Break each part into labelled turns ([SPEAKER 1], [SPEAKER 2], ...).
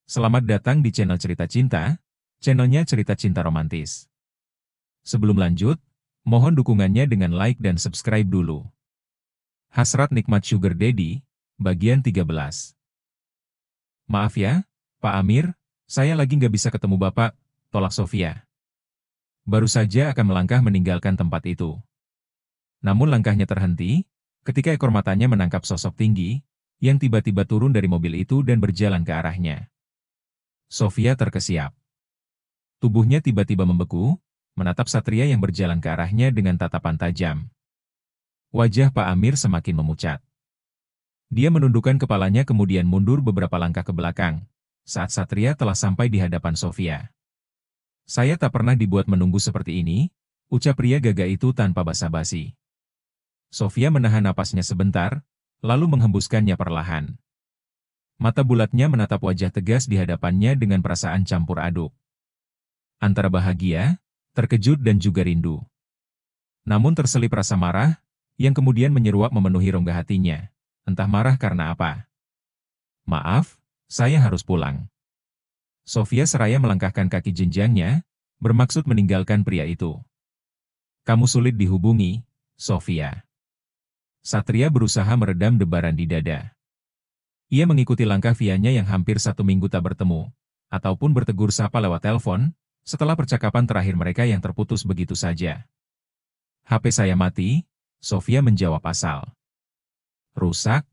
[SPEAKER 1] Selamat datang di channel Cerita Cinta, channelnya Cerita Cinta Romantis. Sebelum lanjut, mohon dukungannya dengan like dan subscribe dulu. Hasrat Nikmat Sugar Daddy, bagian 13. Maaf ya, Pak Amir, saya lagi nggak bisa ketemu Bapak, tolak Sofia. Baru saja akan melangkah meninggalkan tempat itu. Namun langkahnya terhenti, ketika ekor matanya menangkap sosok tinggi, yang tiba-tiba turun dari mobil itu dan berjalan ke arahnya. Sofia terkesiap. Tubuhnya tiba-tiba membeku, menatap Satria yang berjalan ke arahnya dengan tatapan tajam. Wajah Pak Amir semakin memucat. Dia menundukkan kepalanya kemudian mundur beberapa langkah ke belakang, saat Satria telah sampai di hadapan Sofia. Saya tak pernah dibuat menunggu seperti ini, ucap pria gagah itu tanpa basa-basi. Sofia menahan napasnya sebentar, lalu menghembuskannya perlahan. Mata bulatnya menatap wajah tegas di hadapannya dengan perasaan campur aduk. Antara bahagia, terkejut dan juga rindu. Namun terselip rasa marah, yang kemudian menyeruak memenuhi rongga hatinya. Entah marah karena apa. Maaf, saya harus pulang. Sofia seraya melangkahkan kaki jenjangnya, bermaksud meninggalkan pria itu. Kamu sulit dihubungi, Sofia. Satria berusaha meredam debaran di dada. Ia mengikuti langkah Vianya yang hampir 1 minggu tak bertemu, ataupun bertegur sapa lewat telepon, setelah percakapan terakhir mereka yang terputus begitu saja. HP saya mati, Sofia menjawab asal. Rusak?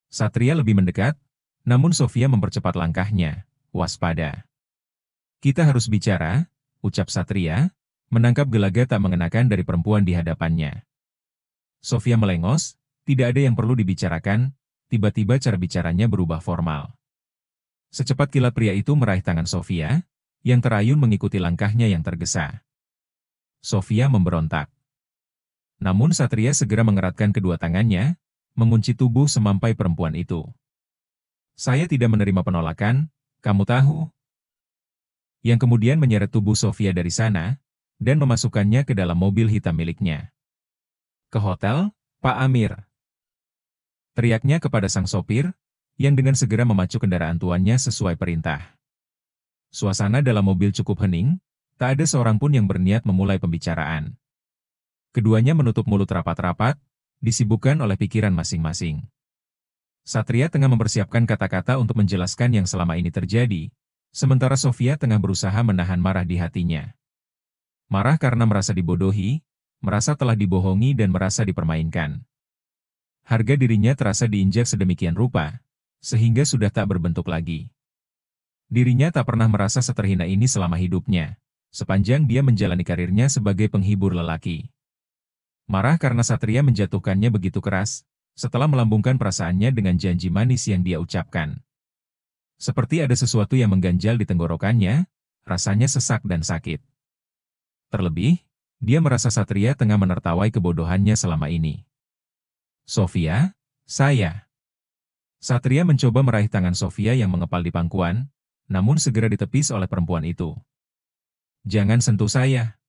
[SPEAKER 1] Satria lebih mendekat, namun Sofia mempercepat langkahnya, waspada. Kita harus bicara, ucap Satria, menangkap gelagat tak mengenakan dari perempuan di hadapannya. Sofia melengos, tidak ada yang perlu dibicarakan, tiba-tiba cara bicaranya berubah formal. Secepat kilat pria itu meraih tangan Sofia, yang terayun mengikuti langkahnya yang tergesa. Sofia memberontak. Namun Satria segera mengeratkan kedua tangannya, mengunci tubuh semampai perempuan itu. Saya tidak menerima penolakan, kamu tahu. Yang kemudian menyeret tubuh Sofia dari sana, dan memasukkannya ke dalam mobil hitam miliknya. Ke hotel, Pak Amir. Teriaknya kepada sang sopir, yang dengan segera memacu kendaraan tuannya sesuai perintah. Suasana dalam mobil cukup hening, tak ada seorang pun yang berniat memulai pembicaraan. Keduanya menutup mulut rapat-rapat, disibukkan oleh pikiran masing-masing. Satria tengah mempersiapkan kata-kata untuk menjelaskan yang selama ini terjadi, sementara Sofia tengah berusaha menahan marah di hatinya. Marah karena merasa dibodohi, merasa telah dibohongi dan merasa dipermainkan. Harga dirinya terasa diinjak sedemikian rupa, sehingga sudah tak berbentuk lagi. Dirinya tak pernah merasa seterhina ini selama hidupnya, sepanjang dia menjalani karirnya sebagai penghibur lelaki. Marah karena Satria menjatuhkannya begitu keras, setelah melambungkan perasaannya dengan janji manis yang dia ucapkan. Seperti ada sesuatu yang mengganjal di tenggorokannya, rasanya sesak dan sakit. Terlebih, dia merasa Satria tengah menertawai kebodohannya selama ini. Sofia, saya. Satria mencoba meraih tangan Sofia yang mengepal di pangkuan, namun segera ditepis oleh perempuan itu. Jangan sentuh saya,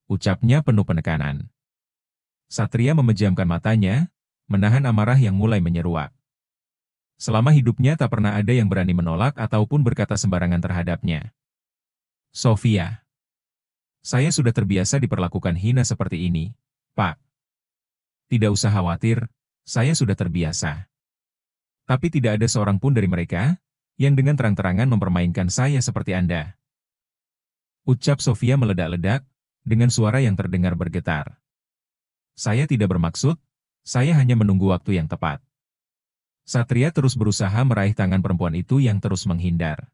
[SPEAKER 1] ucapnya penuh penekanan. Satria memejamkan matanya, menahan amarah yang mulai menyeruak. Selama hidupnya tak pernah ada yang berani menolak ataupun berkata sembarangan terhadapnya. Sofia, saya sudah terbiasa diperlakukan hina seperti ini, Pak. Tidak usah khawatir, saya sudah terbiasa. Tapi tidak ada seorang pun dari mereka yang dengan terang-terangan mempermainkan saya seperti Anda. Ucap Sofia meledak-ledak, dengan suara yang terdengar bergetar. Saya tidak bermaksud, saya hanya menunggu waktu yang tepat. Satria terus berusaha meraih tangan perempuan itu yang terus menghindar.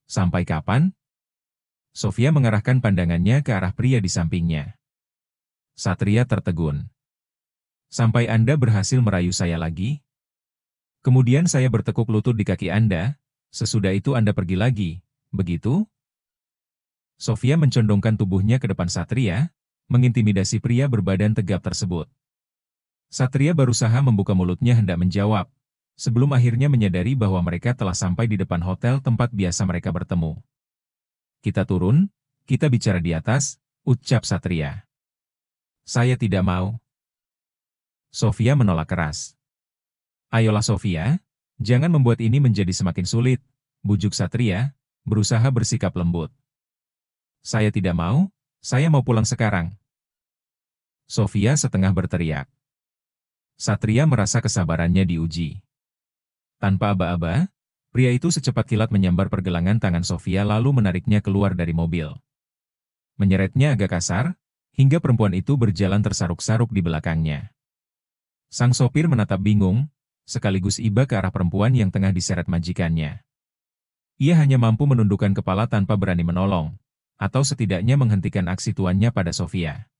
[SPEAKER 1] Sampai kapan? Sofia mengarahkan pandangannya ke arah pria di sampingnya. Satria tertegun. Sampai Anda berhasil merayu saya lagi? Kemudian saya bertekuk lutut di kaki Anda, sesudah itu Anda pergi lagi, begitu? Sofia mencondongkan tubuhnya ke depan Satria, mengintimidasi pria berbadan tegap tersebut. Satria berusaha membuka mulutnya hendak menjawab, sebelum akhirnya menyadari bahwa mereka telah sampai di depan hotel tempat biasa mereka bertemu. Kita turun, kita bicara di atas, ucap Satria. Saya tidak mau. Sofia menolak keras. Ayolah Sofia, jangan membuat ini menjadi semakin sulit, bujuk Satria, berusaha bersikap lembut. Saya tidak mau, saya mau pulang sekarang. Sofia setengah berteriak. Satria merasa kesabarannya diuji. Tanpa aba-aba, pria itu secepat kilat menyambar pergelangan tangan Sofia lalu menariknya keluar dari mobil. Menyeretnya agak kasar, hingga perempuan itu berjalan tersaruk-saruk di belakangnya. Sang sopir menatap bingung, sekaligus iba ke arah perempuan yang tengah diseret majikannya. Ia hanya mampu menundukkan kepala tanpa berani menolong, atau setidaknya menghentikan aksi tuannya pada Sofia.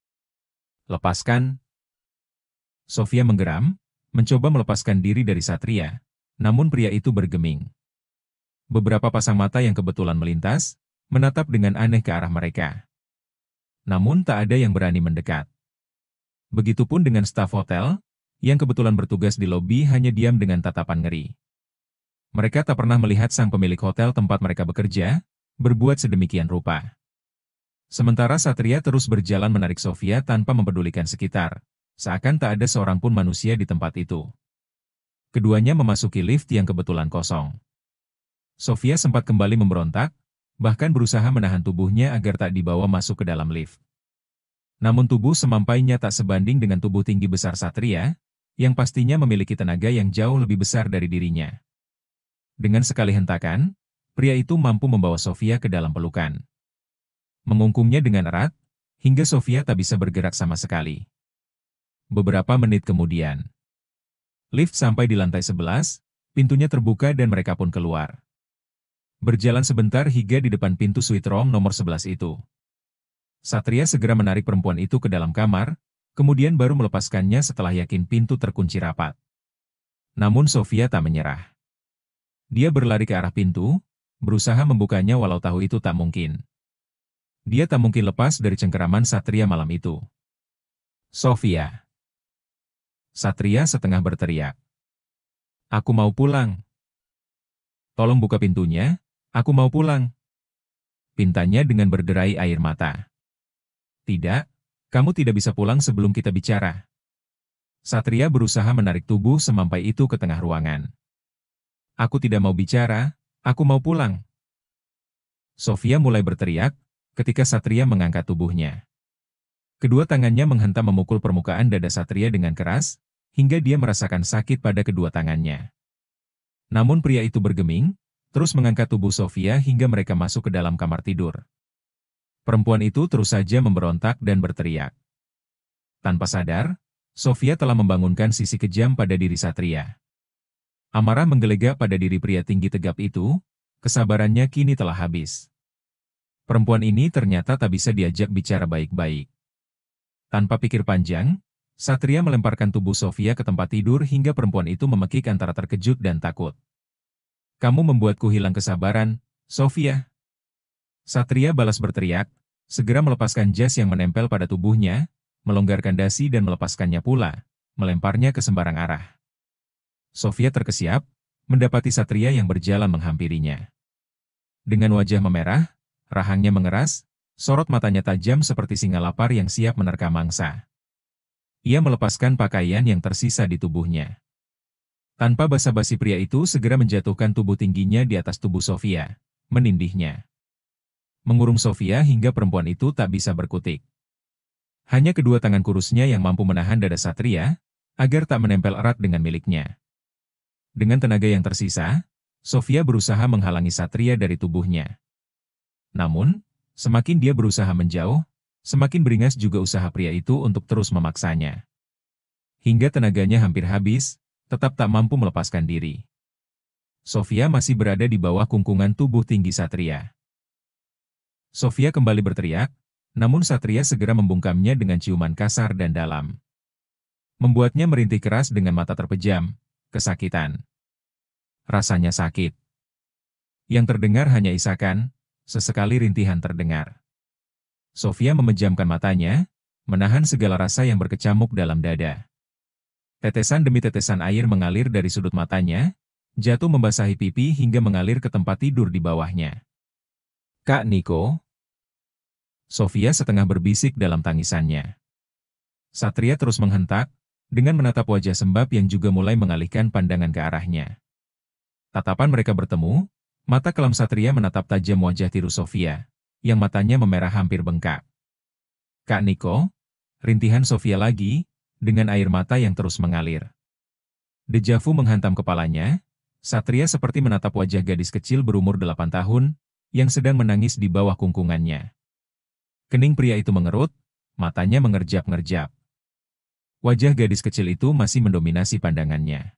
[SPEAKER 1] Lepaskan. Sofia menggeram, mencoba melepaskan diri dari Satria, namun pria itu bergeming. Beberapa pasang mata yang kebetulan melintas, menatap dengan aneh ke arah mereka. Namun tak ada yang berani mendekat. Begitupun dengan staf hotel, yang kebetulan bertugas di lobi hanya diam dengan tatapan ngeri. Mereka tak pernah melihat sang pemilik hotel tempat mereka bekerja, berbuat sedemikian rupa. Sementara Satria terus berjalan menarik Sofia tanpa mempedulikan sekitar, seakan tak ada seorang pun manusia di tempat itu. Keduanya memasuki lift yang kebetulan kosong. Sofia sempat kembali memberontak, bahkan berusaha menahan tubuhnya agar tak dibawa masuk ke dalam lift. Namun tubuh semampainya tak sebanding dengan tubuh tinggi besar Satria, yang pastinya memiliki tenaga yang jauh lebih besar dari dirinya. Dengan sekali hentakan, pria itu mampu membawa Sofia ke dalam pelukan. Mengungkungnya dengan erat, hingga Sofia tak bisa bergerak sama sekali. Beberapa menit kemudian, lift sampai di lantai 11, pintunya terbuka dan mereka pun keluar. Berjalan sebentar hingga di depan pintu suite room nomor 11 itu. Satria segera menarik perempuan itu ke dalam kamar, kemudian baru melepaskannya setelah yakin pintu terkunci rapat. Namun Sofia tak menyerah. Dia berlari ke arah pintu, berusaha membukanya walau tahu itu tak mungkin. Dia tak mungkin lepas dari cengkeraman Satria malam itu. Sofia. Satria setengah berteriak. Aku mau pulang. Tolong buka pintunya, aku mau pulang. Pintanya dengan berderai air mata. Tidak, kamu tidak bisa pulang sebelum kita bicara. Satria berusaha menarik tubuh semampai itu ke tengah ruangan. Aku tidak mau bicara, aku mau pulang. Sofia mulai berteriak, ketika Satria mengangkat tubuhnya. Kedua tangannya menghentam memukul permukaan dada Satria dengan keras, hingga dia merasakan sakit pada kedua tangannya. Namun pria itu bergeming, terus mengangkat tubuh Sofia hingga mereka masuk ke dalam kamar tidur. Perempuan itu terus saja memberontak dan berteriak. Tanpa sadar, Sofia telah membangunkan sisi kejam pada diri Satria. Amarah menggelegak pada diri pria tinggi tegap itu, kesabarannya kini telah habis. Perempuan ini ternyata tak bisa diajak bicara baik-baik. Tanpa pikir panjang, Satria melemparkan tubuh Sofia ke tempat tidur hingga perempuan itu memekik antara terkejut dan takut. Kamu membuatku hilang kesabaran, Sofia. Satria balas berteriak, segera melepaskan jas yang menempel pada tubuhnya, melonggarkan dasi dan melepaskannya pula, melemparnya ke sembarang arah. Sofia terkesiap, mendapati Satria yang berjalan menghampirinya. Dengan wajah memerah, rahangnya mengeras, sorot matanya tajam seperti singa lapar yang siap menerkam mangsa. Ia melepaskan pakaian yang tersisa di tubuhnya. Tanpa basa-basi pria itu segera menjatuhkan tubuh tingginya di atas tubuh Sofia, menindihnya. Mengurung Sofia hingga perempuan itu tak bisa berkutik. Hanya kedua tangan kurusnya yang mampu menahan dada Satria, agar tak menempel erat dengan miliknya. Dengan tenaga yang tersisa, Sofia berusaha menghalangi Satria dari tubuhnya. Namun, semakin dia berusaha menjauh, semakin beringas juga usaha pria itu untuk terus memaksanya. Hingga tenaganya hampir habis, tetap tak mampu melepaskan diri. Sofia masih berada di bawah kungkungan tubuh tinggi Satria. Sofia kembali berteriak, namun Satria segera membungkamnya dengan ciuman kasar dan dalam. Membuatnya merintih keras dengan mata terpejam, kesakitan. Rasanya sakit. Yang terdengar hanya isakan, sesekali rintihan terdengar. Sofia memejamkan matanya, menahan segala rasa yang berkecamuk dalam dada. Tetesan demi tetesan air mengalir dari sudut matanya, jatuh membasahi pipi hingga mengalir ke tempat tidur di bawahnya. Kak Niko? Sofia setengah berbisik dalam tangisannya. Satria terus menghentak, dengan menatap wajah Sembab yang juga mulai mengalihkan pandangan ke arahnya. Tatapan mereka bertemu, Mata kelam Satria menatap tajam wajah tiru Sofia, yang matanya memerah hampir bengkak. Kak Niko, rintihan Sofia lagi, dengan air mata yang terus mengalir. Dejavu menghantam kepalanya, Satria seperti menatap wajah gadis kecil berumur 8 tahun, yang sedang menangis di bawah kungkungannya. Kening pria itu mengerut, matanya mengerjap-ngerjap. Wajah gadis kecil itu masih mendominasi pandangannya.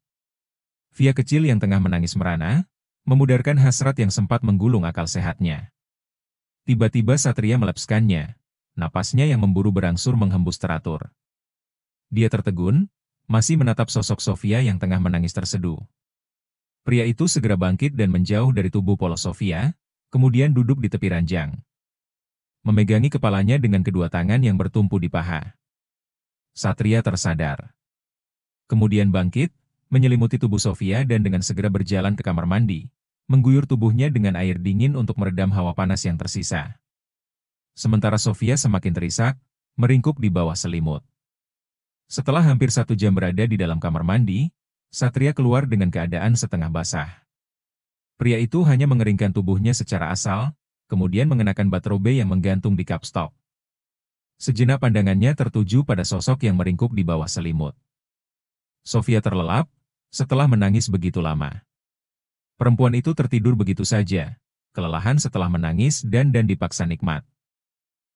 [SPEAKER 1] Via kecil yang tengah menangis merana, memudarkan hasrat yang sempat menggulung akal sehatnya. Tiba-tiba Satria melepaskannya, napasnya yang memburu berangsur menghembus teratur. Dia tertegun, masih menatap sosok Sofia yang tengah menangis terseduh. Pria itu segera bangkit dan menjauh dari tubuh polos Sofia, kemudian duduk di tepi ranjang. Memegangi kepalanya dengan kedua tangan yang bertumpu di paha. Satria tersadar. Kemudian bangkit, menyelimuti tubuh Sofia dan dengan segera berjalan ke kamar mandi, mengguyur tubuhnya dengan air dingin untuk meredam hawa panas yang tersisa. Sementara Sofia semakin terisak, meringkuk di bawah selimut. Setelah hampir 1 jam berada di dalam kamar mandi, Satria keluar dengan keadaan setengah basah. Pria itu hanya mengeringkan tubuhnya secara asal, kemudian mengenakan batrobe yang menggantung di kapstok. Sejenak pandangannya tertuju pada sosok yang meringkuk di bawah selimut. Sofia terlelap, setelah menangis begitu lama. Perempuan itu tertidur begitu saja, kelelahan setelah menangis dan dipaksa nikmat.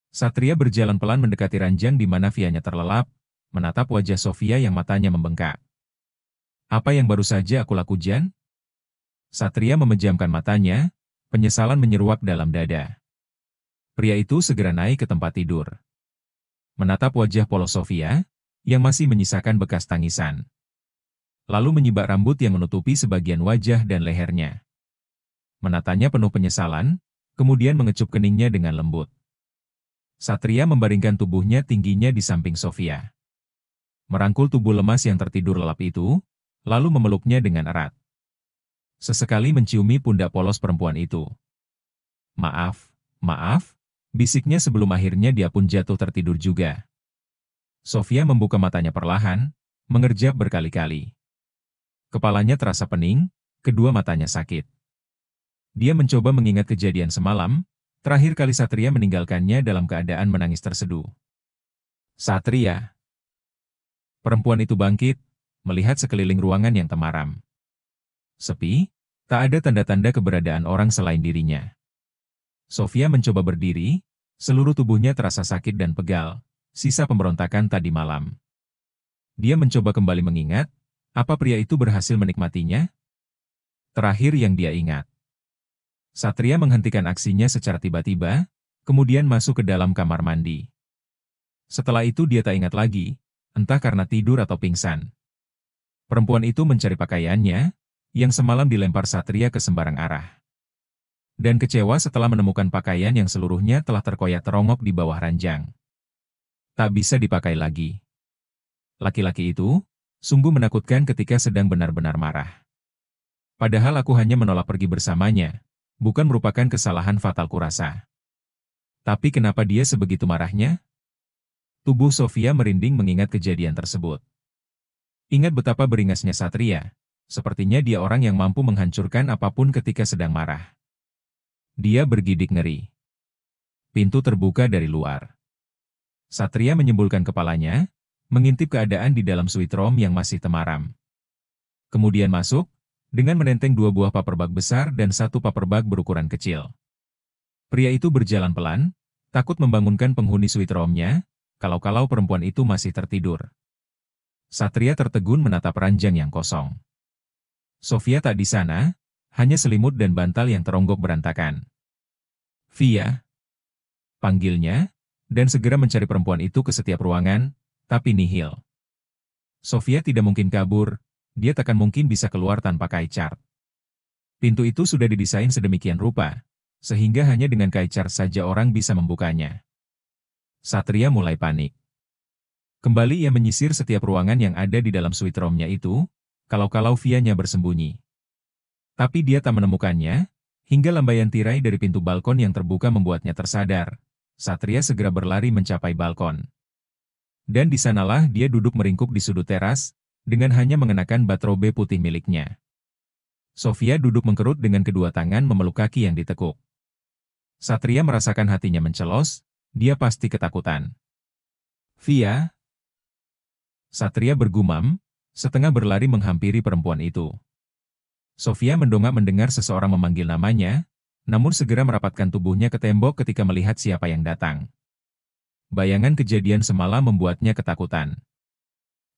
[SPEAKER 1] Satria berjalan pelan mendekati ranjang di mana Vianya terlelap, menatap wajah Sofia yang matanya membengkak. Apa yang baru saja aku lakukan? Satria memejamkan matanya, penyesalan menyeruak dalam dada. Pria itu segera naik ke tempat tidur. Menatap wajah polos Sofia, yang masih menyisakan bekas tangisan. Lalu menyibak rambut yang menutupi sebagian wajah dan lehernya. Menatanya penuh penyesalan, kemudian mengecup keningnya dengan lembut. Satria membaringkan tubuhnya tingginya di samping Sofia. Merangkul tubuh lemas yang tertidur lelap itu, lalu memeluknya dengan erat. Sesekali menciumi pundak polos perempuan itu. Maaf, maaf, bisiknya sebelum akhirnya dia pun jatuh tertidur juga. Sofia membuka matanya perlahan, mengerjap berkali-kali. Kepalanya terasa pening, kedua matanya sakit. Dia mencoba mengingat kejadian semalam, terakhir kali Satria meninggalkannya dalam keadaan menangis terseduh. Satria. Perempuan itu bangkit, melihat sekeliling ruangan yang temaram. Sepi, tak ada tanda-tanda keberadaan orang selain dirinya. Sofia mencoba berdiri, seluruh tubuhnya terasa sakit dan pegal, sisa pemberontakan tadi malam. Dia mencoba kembali mengingat, apa pria itu berhasil menikmatinya? Terakhir yang dia ingat. Satria menghentikan aksinya secara tiba-tiba, kemudian masuk ke dalam kamar mandi. Setelah itu dia tak ingat lagi, entah karena tidur atau pingsan. Perempuan itu mencari pakaiannya, yang semalam dilempar Satria ke sembarang arah. Dan kecewa setelah menemukan pakaian yang seluruhnya telah terkoyak terongok di bawah ranjang. Tak bisa dipakai lagi. Laki-laki itu sungguh menakutkan ketika sedang benar-benar marah. Padahal aku hanya menolak pergi bersamanya, bukan merupakan kesalahan fatal kurasa. Tapi kenapa dia sebegitu marahnya? Tubuh Sofia merinding mengingat kejadian tersebut. Ingat betapa beringasnya Satria, sepertinya dia orang yang mampu menghancurkan apapun ketika sedang marah. Dia bergidik ngeri. Pintu terbuka dari luar. Satria menyembulkan kepalanya, mengintip keadaan di dalam suite room yang masih temaram. Kemudian masuk, dengan menenteng 2 buah paper bag besar dan 1 paper bag berukuran kecil. Pria itu berjalan pelan, takut membangunkan penghuni suite room-nya, kalau-kalau perempuan itu masih tertidur. Satria tertegun menatap ranjang yang kosong. Sofia tak di sana, hanya selimut dan bantal yang teronggok berantakan. Via, panggilnya, dan segera mencari perempuan itu ke setiap ruangan, tapi nihil. Sofia tidak mungkin kabur, dia takkan mungkin bisa keluar tanpa keycard. Pintu itu sudah didesain sedemikian rupa, sehingga hanya dengan keycard saja orang bisa membukanya. Satria mulai panik. Kembali ia menyisir setiap ruangan yang ada di dalam suite room-nya itu, kalau-kalau Vianya bersembunyi. Tapi dia tak menemukannya, hingga lambaian tirai dari pintu balkon yang terbuka membuatnya tersadar. Satria segera berlari mencapai balkon. Dan di sanalah dia duduk meringkuk di sudut teras, dengan hanya mengenakan batrobe putih miliknya. Sofia duduk mengkerut dengan kedua tangan memeluk kaki yang ditekuk. Satria merasakan hatinya mencelos, dia pasti ketakutan. Via? Satria bergumam, setengah berlari menghampiri perempuan itu. Sofia mendongak mendengar seseorang memanggil namanya, namun segera merapatkan tubuhnya ke tembok ketika melihat siapa yang datang. Bayangan kejadian semalam membuatnya ketakutan.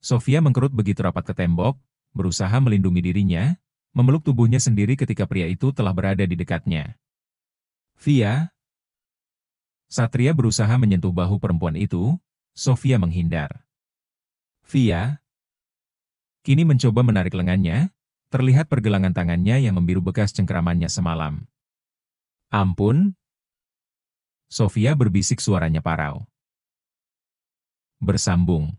[SPEAKER 1] Sofia mengkerut begitu rapat ke tembok, berusaha melindungi dirinya, memeluk tubuhnya sendiri ketika pria itu telah berada di dekatnya. Via? Satria berusaha menyentuh bahu perempuan itu, Sofia menghindar. Via? Kini mencoba menarik lengannya, terlihat pergelangan tangannya yang membiru bekas cengkeramannya semalam. Ampun? Sofia berbisik suaranya parau. Bersambung.